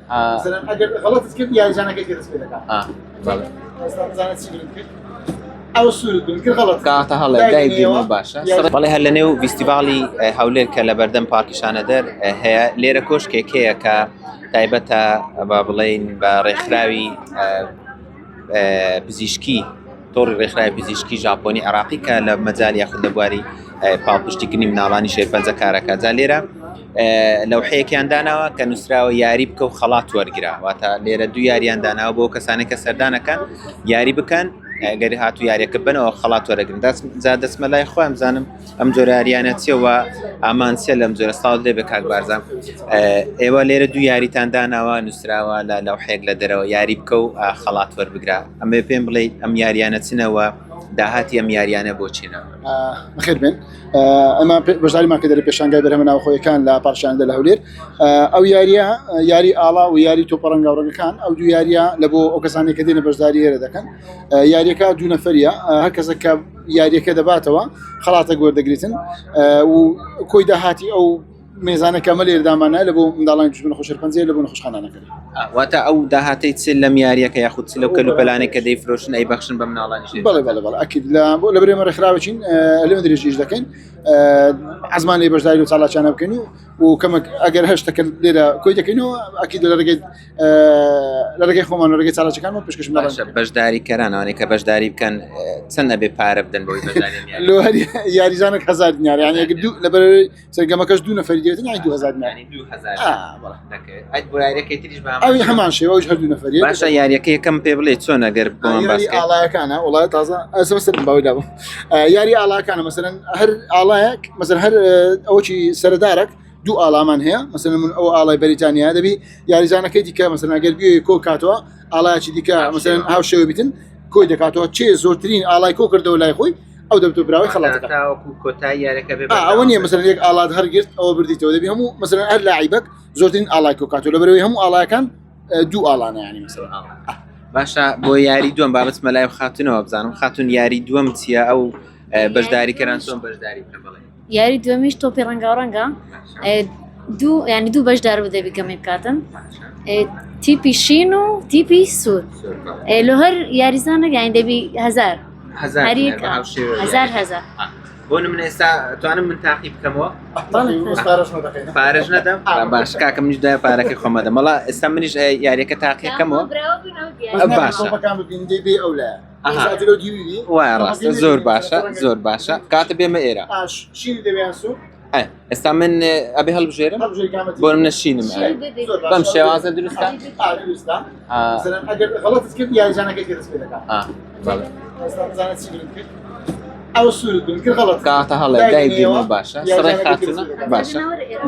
مثلا اگر غلطت کرد یاریزانەکەی دەست پێ دەکات بەڵێ زانێت چی کرد ئەو سوورت بن کرد غلط کاتە هەڵێ دایگیرمە باشە بەڵێ هەر لە نێو فیستیڤاڵی هەولێر کە لە بەردەم پارکی شانەدەر هەیە لێرە کۆشکێکەیە کە تایبەتە با بڵێن بە ڕێکخراوی پزیشکی تۆڕی ڕێکخراوی پزیشکی ژاپۆنی عێراقی کە لە مەجال یاخود لە بواری پاڵپشتیکردنی مناڵانی شێرپەنجە کارەکە جا لێرە لەوحەیەکیان داناوە کە نووسراوە یاری بکە و خەڵات وەرگرا واتە لێرە دوو یاریان داناوە بۆ کەسانێک کە سەردانەکەن یاری بکەن گەری هاتو یاریەکە بنەوە خەڵات وەرەگرن دەستمە لای خۆم زانم ئەم جۆرە یاریانە چیەوە ئامانسیە لەم جۆرە ساڵ لێ بە کاک بارزان ئێوە لێرە دوو یاریتان داناوە نووسراوە لە لەوحەیەک لە دەرەوە یاری بکە و خەڵات وەربگرا ئەمێ پێم بڵێ ئەم یاریانە چنەوە داهاتی ئەم یاریانە بۆ چینەوە بەخێر بن ئەمە بەشداریمان کە دەرە پێشانگای بەرهەمە ناوخۆیەکان لە پارشانەدە لە هەولێر ئەو یاریە یاری ئاڵا و یاری تۆپە ڕەنگاوڕەنگەکان ئەو دوو یاریە لە بۆ ئەو کەسانی کە دێنە بەشداری ئێرە دەکەن یاریەکە دوو نەفەریە هەر کەسێک کە یاریەکە دەباتەوە خەڵاتە گوەردەگریتن و کۆی داهاتی ئەو مێزانە کەمە لێر دامانە لە بۆ منداڵانی توش بنە خۆشەرپەنجەیە لە بۆ نەخۆشخانانەکە واتە ئەو داهاتەی چ لەم یاریەکە یاخود چ لەو کەلوپەلانێک کە دەیفرۆشن ئەیبەخشن بە مناڵانیش بەڵێ بەڵێ بەڵێ ئەکید لە بەرێمە ڕێکخراوەچین لێمە درێژیش دەکەین عزمان لێ بەشداری و چالاکیانە بکەین و کەمێک ئەگەر هەشتەکە لێرە کۆی دەکەینەوە ئەکید لە ڕێگەی خۆمان لە ڕێگەی چالاکیەکانەوە پێشکەش بەشداری کەرانەوەی کە بەشداری بکەن چەند ئەبێ پارە بدەن بۆی بەشداری یاریزانێک 1000 دینار یعنی ئەگەر لە بەرەوەی سەرگەمەکەش دوو نەفەری دێتن یعنی 2000 دینار ئەوی هەمان شێوە ئەوش هەردوو نەفەریە باشە یاریەکە یەکەم پێ بڵێ چۆن ئەگەر بۆم یاری ئاڵایەکانە وڵات تازە ئەسەسەر باوی دابم یاری ئاڵایەکانە مەسەرەن هەر ئاڵایەک مەسەر هەر ئەوەی سەردارێک دوو ئاڵامان هەیە مەسەرەن من ئەو ئاڵای بەریتانیا دەبی یاریزانەکەی دیکە مەسەرەن ئەگەر بێ کۆ کاتەوە ئاڵایەکی دیکە مەسەرەن هاو شێوە بیتن کۆی دەکاتەوە چێ زۆرترین ئاڵای کۆ کردەوە لای خۆی ئەو دەبتە براوی خەڵاتەکە کۆتایی یاریەکە بێ ئەوە نییە مەسەرەن یەک ئاڵات هەرگرت ئەوە بردیتەوە دەبی هەموو مەسەرەن هەر لاعیبەک زۆرترین ئاڵای کۆ کاتەوە لە بەرەوەی هەموو ئاڵایەکان دوو ئاڵانە ینی مەسەرەن باشە بۆ یاری دووەم بابەت مەلای خاتونەوە بزانم خاتون یاری دووەم چییە ئەو بەشداریکەران چۆن بەشداری بکەن بڵێ یاری دووەمیش تۆپی ڕەنگاوڕەنگە دوو ینی دوو بەشدار بۆ دەبی گەمەی بکاتن تیپی شین و تیپی سوور لە هەر یاریزانە یانی دەبی 1000 هزار بۆ من ئێستا توانم من تاقی بکەمەوە پارەش نەدەم باش کاکەم منیش دای پارەکەی خۆمەدەم مەڵا ئێستا منیش یاریەکە تاقیەکەمەوە باشە وای ڕاستە زۆر باشە زۆر باشە کاتە بێمە ئێرە ئێستا من ئەبێ هەڵبژێرم بۆ منە شینم بەم شێوازە دروستە ئەگەر غلطت کرد یاریزانەکەی دەست پێ دەکات زانێت چی کرد ئەو سوورت بن کرد غلط کاتە هەڵێ دایگیرمە باشە سڕی خاتونە باشە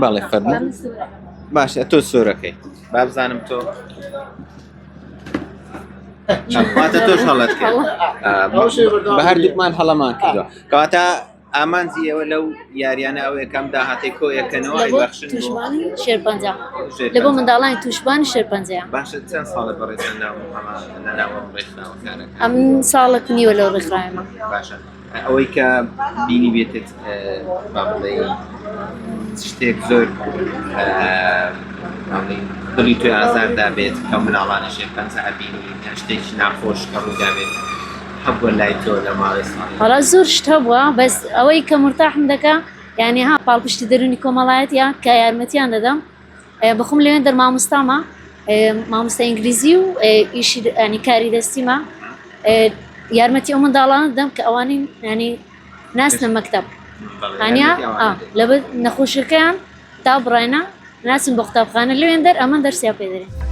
بەڵێ فەرموو باشە تۆ سۆرەکەی با بزانم تۆ واتە تۆش هەڵەت کرد بە هەردووکمان هەڵەمان کردووە کەواتە ئامانجی ئێوە لەو یاریانە ئەو یەکەم داهاتی کۆ یەکەنەوە ئەیبەخشن توشمانی شێرپەنجە لە بۆ منداڵانی توشمانی شێرپەنجەیە باشە چەند ساڵە بەڕێزە لەناوە ڕێکخراوەکانەکە ئەم ساڵێک نیوە لەو ڕێکخراوێمە باشە ئەوەی کە بینی بێتت با بڵێ شتێک زۆر دڵی توی ئازاردا بێت ئەو مناڵانە شێرپەنجە ئەبینی شتێکی ناخۆش کە ڕوودا بێت هەبووە لای تۆ لە ماڵی ساڵی وەڵا زۆر شت هەبووە بەس ئەوەی کە مرتاحم دەکا یعنی ها پاڵپشتی دەرونی کۆمەڵایەتە کە یارمەتیان دەدەم بخۆم لەوێن دەر مامۆستامە مامۆستا ئینگلیزی و ئیشی ینی کاری دەستیمە یارمەتی ئەو منداڵانە دەم کە ئەوانین ینی ناسنە مەکتەب هەنیا لەبەر نەخۆشیەکەیان تا بڕاینا ناچن بۆ قوتابخانە لەوێن دەر ئەمە دەرسیا پێ دەرێن